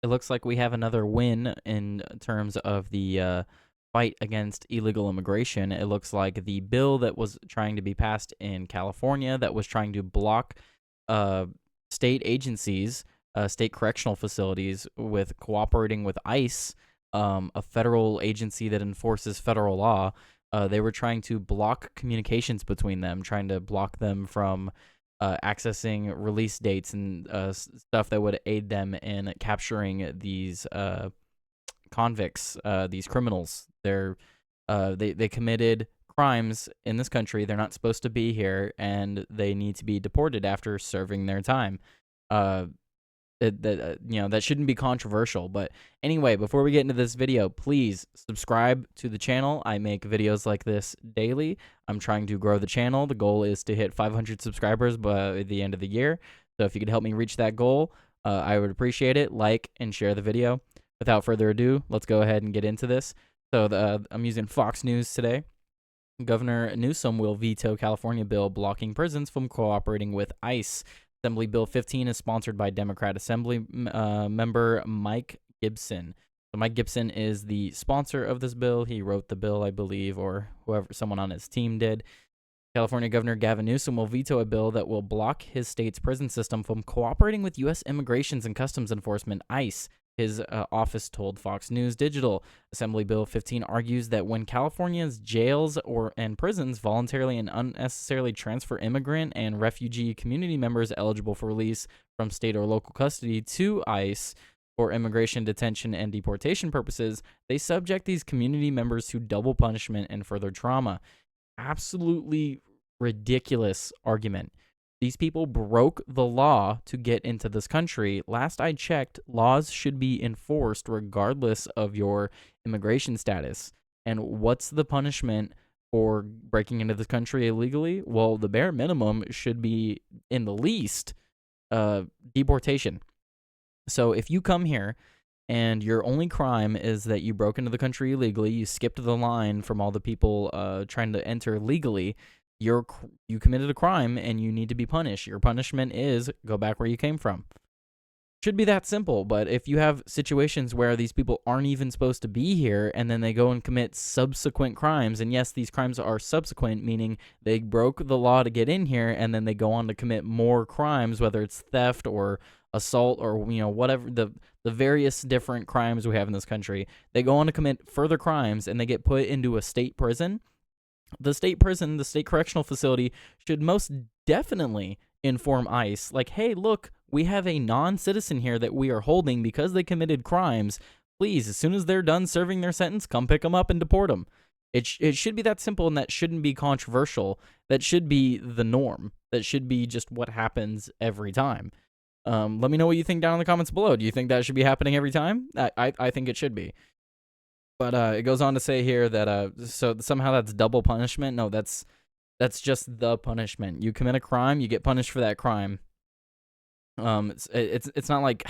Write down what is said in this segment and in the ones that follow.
It looks like we have another win in terms of the fight against illegal immigration. It looks like the bill that was trying to be passed in California that was trying to block uh, state agencies, state correctional facilities, with cooperating with ICE, a federal agency that enforces federal law. They were trying to block communications between them, trying to block them from accessing release dates and stuff that would aid them in capturing these convicts, these criminals. They committed crimes in this country. They're not supposed to be here, and they need to be deported after serving their time. Uh, that shouldn't be controversial. But anyway, before we get into this video, please subscribe to the channel. I make videos like this daily. I'm trying to grow the channel. The goal is to hit 500 subscribers by the end of the year. So if you could help me reach that goal, I would appreciate it. Like and share the video. Without further ado, let's go ahead and get into this. So I'm using Fox News today. Governor Newsom will veto California bill blocking prisons from cooperating with ICE. Assembly Bill 15 is sponsored by Democrat Assembly member Mike Gibson. So Mike Gibson is the sponsor of this bill. He wrote the bill, I believe, or someone on his team did. California Governor Gavin Newsom will veto a bill that will block his state's prison system from cooperating with U.S. Immigrations and Customs Enforcement, ICE. His office told Fox News Digital. Assembly Bill 15 argues that when California's jails and prisons voluntarily and unnecessarily transfer immigrant and refugee community members eligible for release from state or local custody to ICE for immigration detention and deportation purposes, they subject these community members to double punishment and further trauma. Absolutely ridiculous argument. These people broke the law to get into this country. Last I checked, laws should be enforced regardless of your immigration status. And what's the punishment for breaking into this country illegally? Well, the bare minimum should be, in the least, deportation. So if you come here and your only crime is that you broke into the country illegally, you skipped the line from all the people trying to enter legally, you committed a crime and you need to be punished. Your punishment is go back where you came from. Should be that simple. But if you have situations where these people aren't even supposed to be here and then they go and commit subsequent crimes, and yes, these crimes are subsequent, meaning they broke the law to get in here and then they go on to commit more crimes, whether it's theft or assault or whatever the various different crimes we have in this country, they go on to commit further crimes and they get put into a state prison. The state prison, the state correctional facility, should most definitely inform ICE, like, hey, look, we have a non-citizen here that we are holding because they committed crimes. Please, as soon as they're done serving their sentence, come pick them up and deport them. It should be that simple, and that shouldn't be controversial. That should be the norm. That should be just what happens every time. Let me know what you think down in the comments below. Do you think that should be happening every time? I think it should be. But it goes on to say here that so somehow that's double punishment. No, that's just the punishment. You commit a crime, you get punished for that crime. It's not like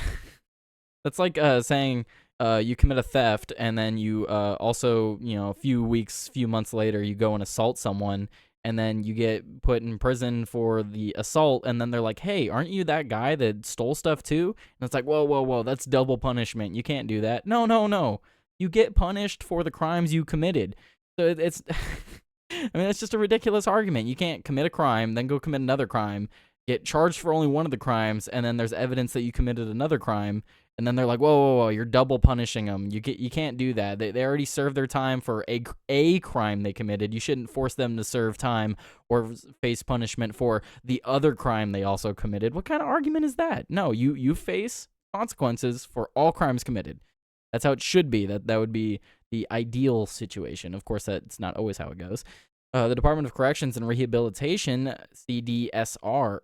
that's like saying you commit a theft and then you also, a few months later you go and assault someone and then you get put in prison for the assault, and then they're like, hey, aren't you that guy that stole stuff too? And it's like, whoa, that's double punishment. You can't do that. No. You get punished for the crimes you committed. So it's, I mean, it's just a ridiculous argument. You can't commit a crime, then go commit another crime, get charged for only one of the crimes, and then there's evidence that you committed another crime, and then they're like, whoa, you're double punishing them. You can't do that. They already served their time for a crime they committed. You shouldn't force them to serve time or face punishment for the other crime they also committed. What kind of argument is that? No, you face consequences for all crimes committed. That's how it should be. That would be the ideal situation. Of course, that's not always how it goes. The Department of Corrections and Rehabilitation, CR,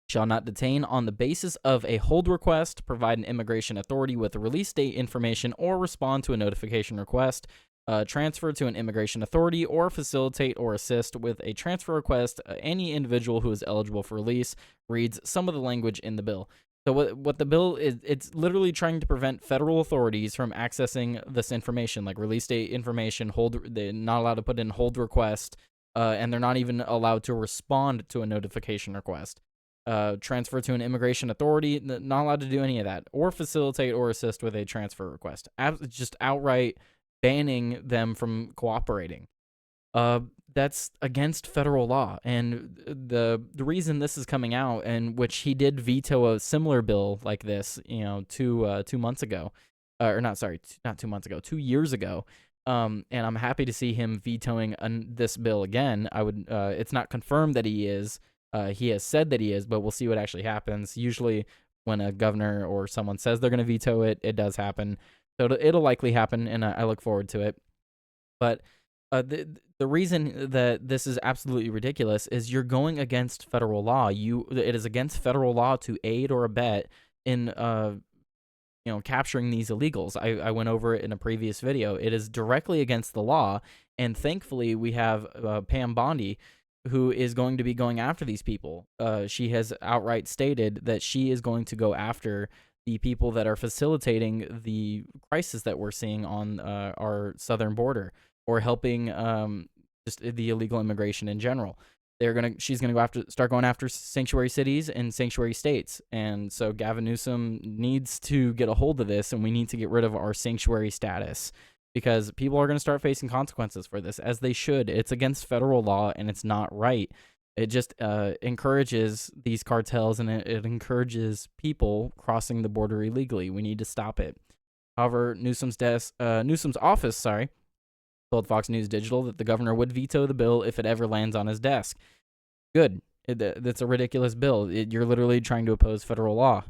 shall not detain on the basis of a hold request, provide an immigration authority with release date information, or respond to a notification request, transfer to an immigration authority, or facilitate or assist with a transfer request any individual who is eligible for release, reads some of the language in the bill. So what the bill is, it's literally trying to prevent federal authorities from accessing this information, like release date information, they're not allowed to put in hold request, and they're not even allowed to respond to a notification request. Transfer to an immigration authority, not allowed to do any of that, or facilitate or assist with a transfer request. Just outright banning them from cooperating. Uh, that's against federal law, and the reason this is coming out, and which he did veto a similar bill like this, 2 months ago, or not, sorry, not 2 months ago, 2 years ago. And I'm happy to see him vetoing this bill again. It's not confirmed that he is. He has said that he is, but we'll see what actually happens. Usually, when a governor or someone says they're going to veto it, it does happen. So it'll likely happen, and I look forward to it. But the reason that this is absolutely ridiculous is you're going against federal law. It is against federal law to aid or abet in capturing these illegals. I went over it in a previous video. It is directly against the law, and thankfully we have Pam Bondi, who is going to be going after these people. She has outright stated that she is going to go after the people that are facilitating the crisis that we're seeing on our southern border, or helping just the illegal immigration in general. She's gonna start going after sanctuary cities and sanctuary states, and so Gavin Newsom needs to get a hold of this, and we need to get rid of our sanctuary status, because people are gonna start facing consequences for this, as they should. It's against federal law, and it's not right. It just encourages these cartels, and it encourages people crossing the border illegally. We need to stop it. However, Newsom's office, told Fox News Digital that the governor would veto the bill if it ever lands on his desk. Good. That's a ridiculous bill. You're literally trying to oppose federal law.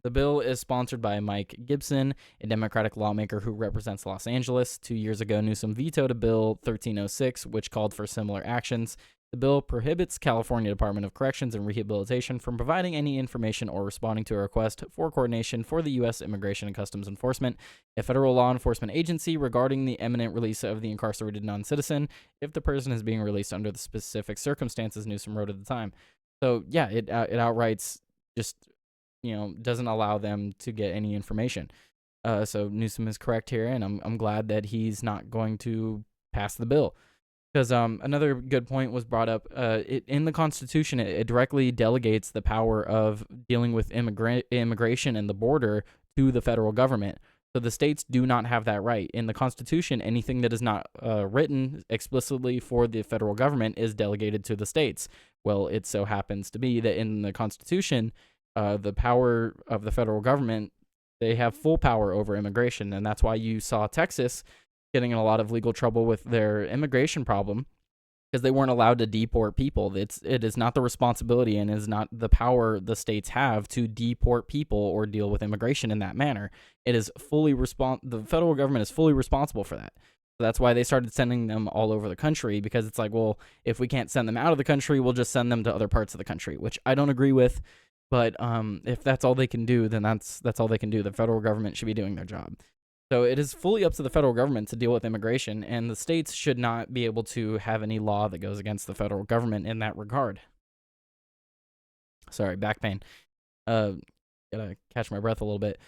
The bill is sponsored by Mike Gibson, a Democratic lawmaker who represents Los Angeles. 2 years ago, Newsom vetoed a bill 1306, which called for similar actions. The bill prohibits California Department of Corrections and Rehabilitation from providing any information or responding to a request for coordination for the U.S. Immigration and Customs Enforcement, a federal law enforcement agency, regarding the imminent release of the incarcerated non-citizen if the person is being released under the specific circumstances, Newsom wrote at the time. So, yeah, it outrights just, doesn't allow them to get any information. So Newsom is correct here, and I'm glad that he's not going to pass the bill. Because another good point was brought up. In the Constitution, it directly delegates the power of dealing with immigration and the border to the federal government. So the states do not have that right. In the Constitution, anything that is not written explicitly for the federal government is delegated to the states. Well, it so happens to be that in the Constitution, the power of the federal government, they have full power over immigration. And that's why you saw Texas getting in a lot of legal trouble with their immigration problem, because they weren't allowed to deport people. It is not the responsibility and is not the power the states have to deport people or deal with immigration in that manner. It is the federal government is fully responsible for that. So that's why they started sending them all over the country, because it's like, well, if we can't send them out of the country, we'll just send them to other parts of the country, which I don't agree with. But if that's all they can do, then that's all they can do. The federal government should be doing their job. So it is fully up to the federal government to deal with immigration, and the states should not be able to have any law that goes against the federal government in that regard. Sorry, back pain. Gotta catch my breath a little bit.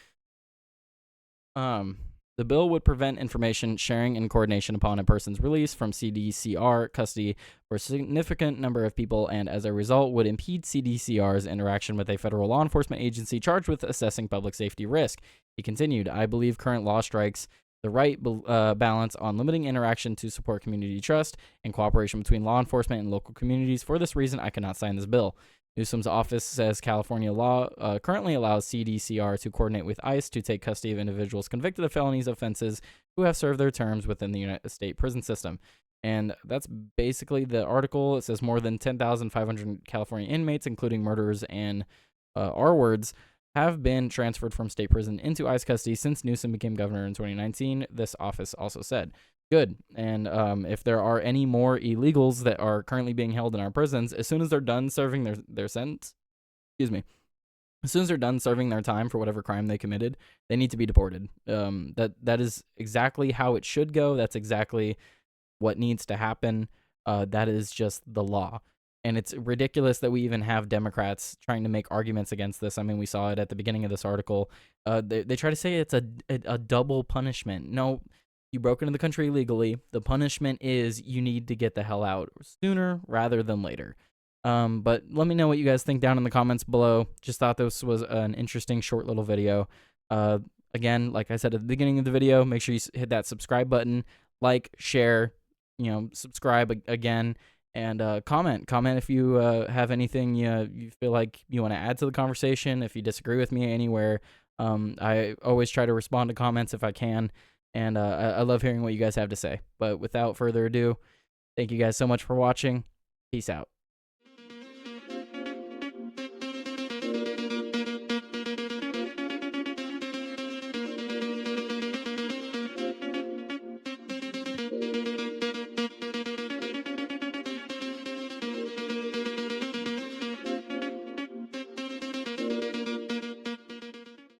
The bill would prevent information sharing and coordination upon a person's release from CDCR custody for a significant number of people, and as a result would impede CDCR's interaction with a federal law enforcement agency charged with assessing public safety risk. He continued, I believe current law strikes the right balance on limiting interaction to support community trust and cooperation between law enforcement and local communities. For this reason, I cannot sign this bill. Newsom's office says California law currently allows CDCR to coordinate with ICE to take custody of individuals convicted of felonies offenses who have served their terms within the United States prison system. And that's basically the article. It says more than 10,500 California inmates, including murderers and R-words, have been transferred from state prison into ICE custody since Newsom became governor in 2019, this office also said. Good. And if there are any more illegals that are currently being held in our prisons, as soon as they're done serving their sentence, as soon as they're done serving their time for whatever crime they committed, they need to be deported. That is exactly how it should go. That's exactly what needs to happen. That is just the law. And it's ridiculous that we even have Democrats trying to make arguments against this. I mean, we saw it at the beginning of this article. They try to say it's a double punishment. No, You broke into the country illegally. The punishment is you need to get the hell out sooner rather than later. But let me know what you guys think down in the comments below. Just thought this was an interesting short little video. Again, like I said at the beginning of the video, make sure you hit that subscribe button, like, share, subscribe again, and comment. Comment if you have anything you feel like you want to add to the conversation. If you disagree with me anywhere, I always try to respond to comments if I can, and I love hearing what you guys have to say. But without further ado, thank you guys so much for watching. Peace out.